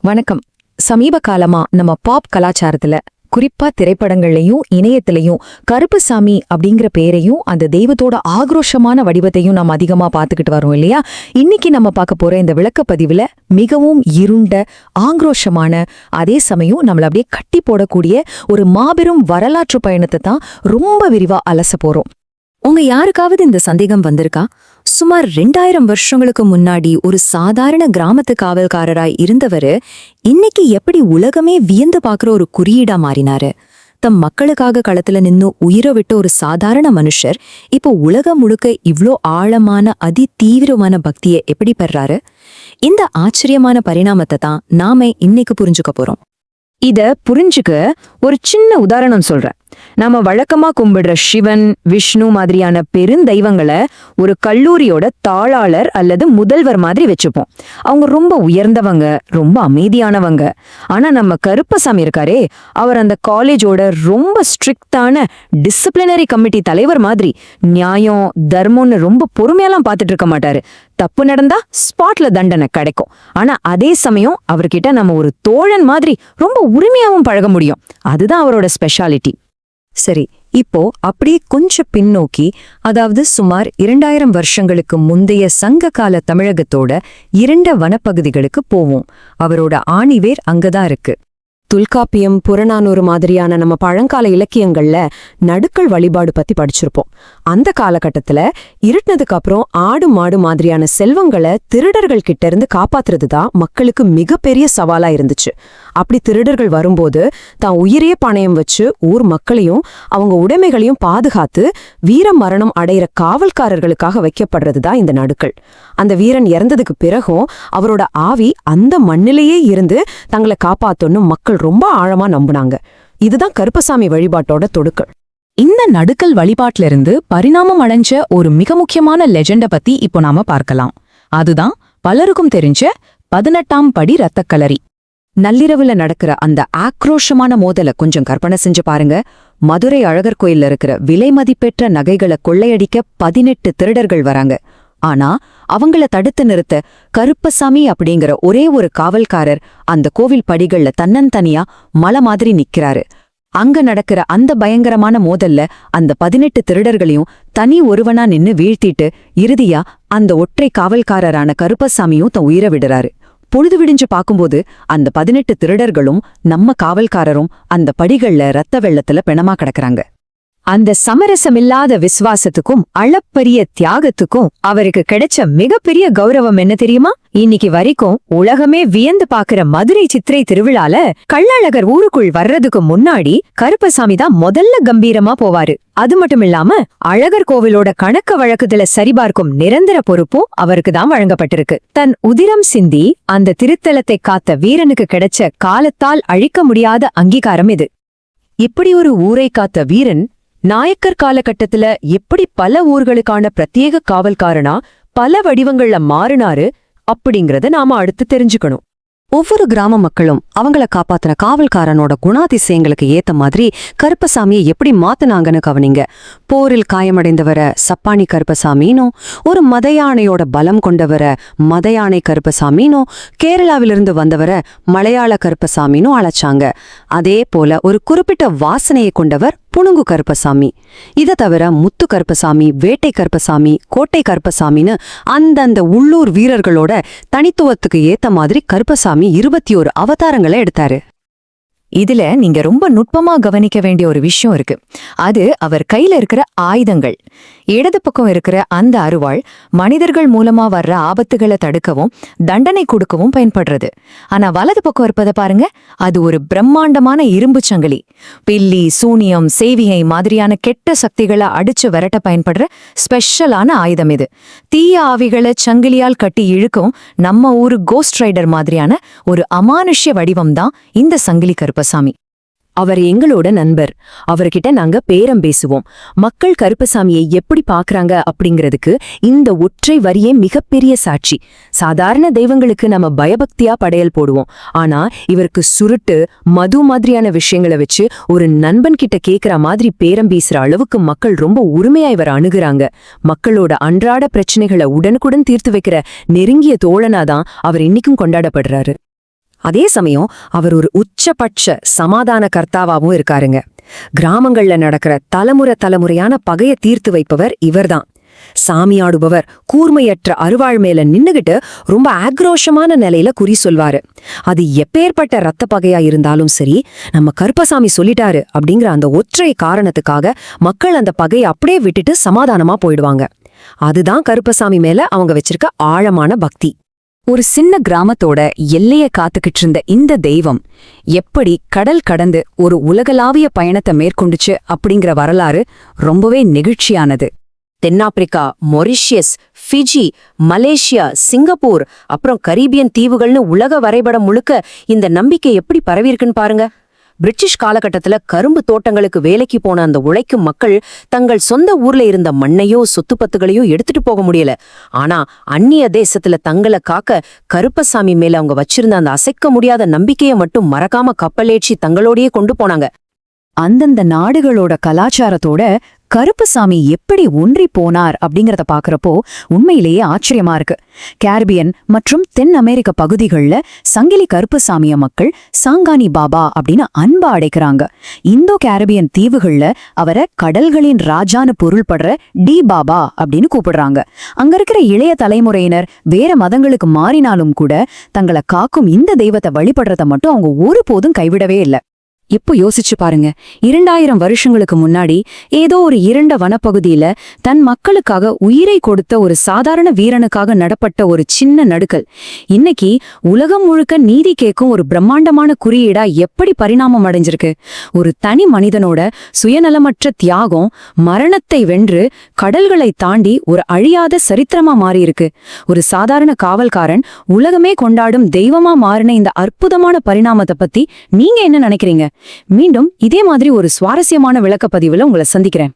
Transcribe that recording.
வணக்கம். சமீப காலமா நம்ம பாப் கலாச்சாரத்துல குறிப்பா திரைப்படங்கள்லயும் இணையத்திலையும் கருப்புசாமி அப்படிங்கிற பேரையும் அந்த தெய்வத்தோட ஆக்ரோஷமான வடிவத்தையும் நம்ம அதிகமா பார்த்துக்கிட்டு வரோம் இல்லையா? இன்னைக்கு நம்ம பார்க்க போற இந்த விளக்கப்பதிவுல மிகவும் இருண்ட ஆக்ரோஷமான அதே சமயம் நம்மள அப்படியே கட்டி போடக்கூடிய ஒரு மாபெரும் வரலாற்று பயணத்தை தான் ரொம்ப விரிவா அலச போறோம். உங்க யாருக்காவது இந்த சந்தேகம் வந்திருக்கா? சுமார் 2000 வருஷங்களுக்கு முன்னாடி ஒரு சாதாரண கிராமத்து காவல்காரராய் இருந்தவரு இன்னைக்கு எப்படி உலகமே வியந்து பார்க்குற ஒரு குறியீடா மாறினாரு? தம் மக்களுக்காக களத்துல நின்னு உயிரை விட்ட ஒரு சாதாரண மனுஷர் இப்போ உலகம் முழுக்க இவ்ளோ ஆழமான அதி தீவிரமான பக்தியை எப்படி பெறாரு? இந்த ஆச்சரியமான பரிணாமத்தை தான் நாம இன்னைக்கு புரிஞ்சுக்க போறோம். இத புரிஞ்சுக்க ஒரு சின்ன உதாரணம் சொல்றேன். நாம வழக்கமா கும்பிடுற சிவன், விஷ்ணு மாதிரியான பெருந்தெய்வங்களை ஒரு கல்லூரியோட தாளாளர் அல்லது முதல்வர் மாதிரி வச்சுப்போம். அவங்க ரொம்ப உயர்ந்தவங்க, ரொம்ப அமைதியானவங்க. ஆனா நம்ம கருப்பசாமி இருக்காரே, அவர் அந்த காலேஜோட ரொம்ப ஸ்ட்ரிக்டான டிசிப்ளினரி கமிட்டி தலைவர் மாதிரி நியாயம் தர்மம்னு ரொம்ப பொறுமையெல்லாம் பார்த்துட்டு இருக்க மாட்டாரு. தப்பு நடந்தா ஸ்பாட்ல தண்டனை கிடைக்கும். ஆனா அதே சமயம் அவர்கிட்ட நம்ம ஒரு தோழன் மாதிரி ரொம்ப உரிமையாவும் பழக முடியும். அதுதான் அவரோட ஸ்பெஷாலிட்டி. சரி, இப்போ அப்படியே கொஞ்சம் பின்னோக்கி, அதாவது சுமார் 2000 வருஷங்களுக்கு முந்தைய சங்க கால தமிழகத்தோட இருண்ட வனப்பகுதிகளுக்கு போவோம். அவரோட ஆணிவேர் அங்கதான் இருக்கு. தொல்காப்பியம், புறநானூறு மாதிரியான நம்ம பழங்கால இலக்கியங்கள்ல நடுக்கள் வழிபாடு பத்தி படிச்சிருப்போம். அந்த காலகட்டத்துல இருட்டினதுக்கு அப்புறம் ஆடு மாடு மாதிரியான செல்வங்களை திருடர்கள் கிட்ட இருந்து காப்பாத்துறது தான் மக்களுக்கு மிகப்பெரிய சவாலா இருந்துச்சு. அப்படி திருடர்கள் வரும்போது தான் உயிரையே பணயம் வச்சு ஊர் மக்களையும் அவங்க உடைமைகளையும் பாதுகாத்து வீர மரணம் அடையிற காவல்காரர்களுக்காக வைக்கப்படுறது தான் இந்த நடுக்கள். அந்த வீரன் இறந்ததுக்கு பிறகும் அவரோட ஆவி அந்த மண்ணிலேயே இருந்து தங்களை காப்பாத்தோன்னு மக்கள் ரொம்ப ஆழமா நம்புனாங்க. இதுதான் கருப்பசாமி வழிபாட்டோட தொடுக்கள். இந்த நடுக்கல் வழிபாட்டில இருந்து பரிணாமம் அடைஞ்ச ஒரு மிக முக்கியமான லெஜெண்ட பத்தி இப்போ நாம பார்க்கலாம். அதுதான் பலருக்கும் தெரிஞ்ச 18ஆம் படி ரத்தக்களரி. நள்ளிரவுல நடக்கிற அந்த ஆக்ரோஷமான மோதலை கொஞ்சம் கற்பனை செஞ்சு பாருங்க. மதுரை அழகர் கோயில்ல இருக்கிற விலை மதிப்பெற்ற நகைகளை கொள்ளையடிக்க 18 திருடர்கள் வராங்க. ஆனா அவங்கள தடுத்து நிறுத்த கருப்பசாமி அப்படிங்கிற ஒரே ஒரு காவல்காரர் அந்த கோவில் படிகள்ல தன்னந்தனியா மலை மாதிரி நிக்கிறாரு. அங்க நடக்கிற அந்த பயங்கரமான மோதல்ல அந்த 18 திருடர்களையும் தனி ஒருவனா நின்னு வீழ்த்திட்டு இறுதியா அந்த ஒற்றை காவல்காரரான கருப்பசாமியும் தன் உயிரை விடுறாரு. பொழுது விடிஞ்சு பார்க்கும்போது அந்த 18 திருடர்களும் நம்ம காவல்காரரும் அந்த படிகள்ல ரத்த வெள்ளத்துல பிணமா கிடக்குறாங்க. அந்த சமரசமில்லாத விசுவாசத்துக்கும் அளப்பரிய தியாகத்துக்கும் அவருக்கு கிடைச்ச மிகப்பெரிய கௌரவம் என்ன தெரியுமா? இன்னைக்கு வரைக்கும் உலகமே வியந்து பாக்குற மதுரை சித்திரை திருவிழால கள்ளழகர் ஊருக்குள் வர்றதுக்கு முன்னாடி கருப்பசாமி தான் முதல்ல கம்பீரமா போவாரு. அது மட்டும் இல்லாம அழகர் கோவிலோட கணக்க வழக்குதுல சரிபார்க்கும் நிரந்தர பொறுப்பும் அவருக்கு தான் வழங்கப்பட்டிருக்கு. தன் உதிரம் சிந்தி அந்த திருத்தலத்தை காத்த வீரனுக்கு கிடைச்ச காலத்தால் அழிக்க முடியாத அங்கீகாரம் இது. இப்படி ஒரு ஊரை காத்த வீரன் நாயக்கர் காலகட்டத்துல எப்படி பல ஊர்களுக்கான பிரத்யேக காவல்காரனா பல வடிவங்கள்ல மாறினாரு அப்படிங்கறத நாம அடுத்து தெரிஞ்சுக்கணும். ஒவ்வொரு கிராம மக்களும் அவங்கள காப்பாத்தின காவல்காரனோட குணாதிசயங்களுக்கு ஏத்த மாதிரி கருப்பசாமியை எப்படி மாத்தினாங்கன்னு கவனிங்க. போரில் காயமடைந்தவர சப்பானி கருப்பசாமினோ, ஒரு மத யானையோட பலம் கொண்டவர மத யானை கருப்பசாமினோ, கேரளாவிலிருந்து வந்தவர மலையாள கருப்பசாமினோ அழைச்சாங்க. அதே போல ஒரு குறிப்பிட்ட வாசனையை கொண்டவர் புனுங்கு கருப்பசாமி. இதை தவிர முத்து கருப்பசாமி, வேட்டை கருப்பசாமி, கோட்டை கருப்பசாமின்னு அந்தந்த உள்ளூர் வீரர்களோட தனித்துவத்துக்கு ஏத்த மாதிரி கருப்பசாமி 21 அவதாரங்களை எடுத்தாரு. இதுல நீங்க ரொம்ப நுட்பமா கவனிக்க வேண்டிய ஒரு விஷயம் இருக்கு. அது அவர் கையில இருக்கிற ஆயுதங்கள். இடது பக்கம் இருக்கிற அந்த அருவாள் மனிதர்கள் மூலமா வர்ற ஆபத்துகளை தடுக்கவும் தண்டனை கொடுக்கவும் பயன்படுறது. ஆனா வலது பக்கம் இருப்பதை பாருங்க, அது ஒரு பிரம்மாண்டமான இரும்பு சங்கிலி. பில்லி, சூனியம், சேவிகை மாதிரியான கெட்ட சக்திகளை அடிச்சு விரட்ட பயன்படுற ஸ்பெஷலான ஆயுதம் இது. தீய ஆவிகளை சங்கிலியால் கட்டி இழுக்கும் நம்ம ஊரு கோஸ்ட் ரைடர் மாதிரியான ஒரு அமானுஷ்ய வடிவம் தான் இந்த சங்கிலி கருப்பசாமி. அவர் எங்களோட நண்பர். அவர்கிட்ட நாங்க பேரம் பேசுவோம். மக்கள் கருப்பசாமியை எப்படி பாக்குறாங்க அப்படிங்கிறதுக்கு இந்த ஒற்றை வரியே மிகப்பெரிய சாட்சி. சாதாரண தெய்வங்களுக்கு நம்ம பயபக்தியா படையல் போடுவோம். ஆனா இவருக்கு சுருட்டு, மது மாதிரியான விஷயங்களை வச்சு ஒரு நண்பன் கிட்ட கேக்குற மாதிரி பேரம் பேசுற அளவுக்கு மக்கள் ரொம்ப உரிமையா இவர் அணுகுறாங்க. மக்களோட அன்றாட பிரச்சனைகளை உடனுக்குடன் தீர்த்து வைக்கிற நெருங்கிய தோழனாதான் அவர் இன்னைக்கும் கொண்டாடப்படுறாரு. அதே சமயம் அவர் ஒரு உச்சபட்ச சமாதான கர்த்தாவாவும் இருக்காருங்க. கிராமங்கள்ல நடக்கிற தலைமுறையான பகைய தீர்த்து வைப்பவர் இவர்தான். சாமியாடுபவர் கூர்மையற்ற அருவாள் மேல நின்னுகிட்டு ரொம்ப ஆக்ரோஷமான நிலையில குறி சொல்வாரு. அது எப்பேற்பட்ட ரத்த பகையா இருந்தாலும் சரி, நம்ம கருப்பசாமி சொல்லிட்டாரு அப்படிங்கிற அந்த ஒற்றை காரணத்துக்காக மக்கள் அந்த பகையை அப்படியே விட்டுட்டு சமாதானமா போயிடுவாங்க. அதுதான் கருப்பசாமி மேல அவங்க வச்சிருக்க ஆழமான பக்தி. ஒரு சின்ன கிராமத்தோட எல்லைய காத்துக்கிட்டு இருந்த இந்த தெய்வம் எப்படி கடல் கடந்து ஒரு உலகளாவிய பயணத்தை மேற்கொண்டுச்சு அப்படிங்கிற வரலாறு ரொம்பவே நெகிழ்ச்சியானது. தென்னாப்பிரிக்கா, மொரிஷியஸ், ஃபிஜி, மலேசியா, சிங்கப்பூர், அப்புறம் கரீபியன் தீவுகள்னு உலக வரைபடம் முழுக்க இந்த நம்பிக்கை எப்படி பரவியிருக்குன்னு பாருங்க. பிரிட்டிஷ் காலகட்டத்துல கரும்பு தோட்டங்களுக்கு வேலைக்கு போன அந்த உழைக்கும் மக்கள் தங்கள் சொந்த ஊர்ல இருந்த மண்ணையோ சொத்துப்பத்துகளையோ எடுத்துட்டு போக முடியல. ஆனா அந்நிய தேசத்துல தங்களை காக்க கருப்பசாமி மேல அவங்க வச்சிருந்த அந்த அசைக்க முடியாத நம்பிக்கையை மட்டும் மறக்காம கப்பலேற்றி தங்களோடயே கொண்டு போனாங்க. அந்தந்த நாடுகளோட கலாச்சாரத்தோட கருப்பசாமி எப்படி ஒன்றி போனார் அப்படிங்கறத பாக்குறப்போ உண்மையிலேயே ஆச்சரியமா இருக்கு. கேரிபியன் மற்றும் தென் அமெரிக்க பகுதிகள்ல சங்கிலி கருப்பசாமிய மக்கள் சாங்கானி பாபா அப்படின்னு அன்பா அடைக்கிறாங்க. இந்தோ கேரிபியன் தீவுகள்ல அவரை கடல்களின் ராஜான்னு பொருள்படுற டி பாபா அப்படின்னு கூப்பிடுறாங்க. அங்க இருக்கிற இளைய தலைமுறையினர் வேற மதங்களுக்கு மாறினாலும் கூட தங்களை காக்கும் இந்த தெய்வத்தை வழிபடுறத மட்டும் அவங்க ஒருபோதும் கைவிடவே இல்லை. இப்போ யோசிச்சு பாருங்க, 2000 வருஷங்களுக்கு முன்னாடி ஏதோ ஒரு இருண்ட வனப்பகுதியில தன் மக்களுக்காக உயிரை கொடுத்த ஒரு சாதாரண வீரனுக்காக நடப்பட்ட ஒரு சின்ன நடுக்கல் இன்னைக்கு உலகம் முழுக்க நீதி கேட்கும் ஒரு பிரம்மாண்டமான குறியீடா எப்படி பரிணாமம் அடைஞ்சிருக்கு. ஒரு தனி மனிதனோட சுயநலமற்ற தியாகம் மரணத்தை வென்று கடல்களை தாண்டி ஒரு அழியாத சரித்திரமா மாறியிருக்கு. ஒரு சாதாரண காவல்காரன் உலகமே கொண்டாடும் தெய்வமா மாறின இந்த அற்புதமான பரிணாமத்தை பத்தி நீங்க என்ன நினைக்கிறீங்க? மீண்டும் இதே மாதிரி ஒரு சுவாரஸ்யமான விளக்கப்பதிவுல உங்களை சந்திக்கிறேன்.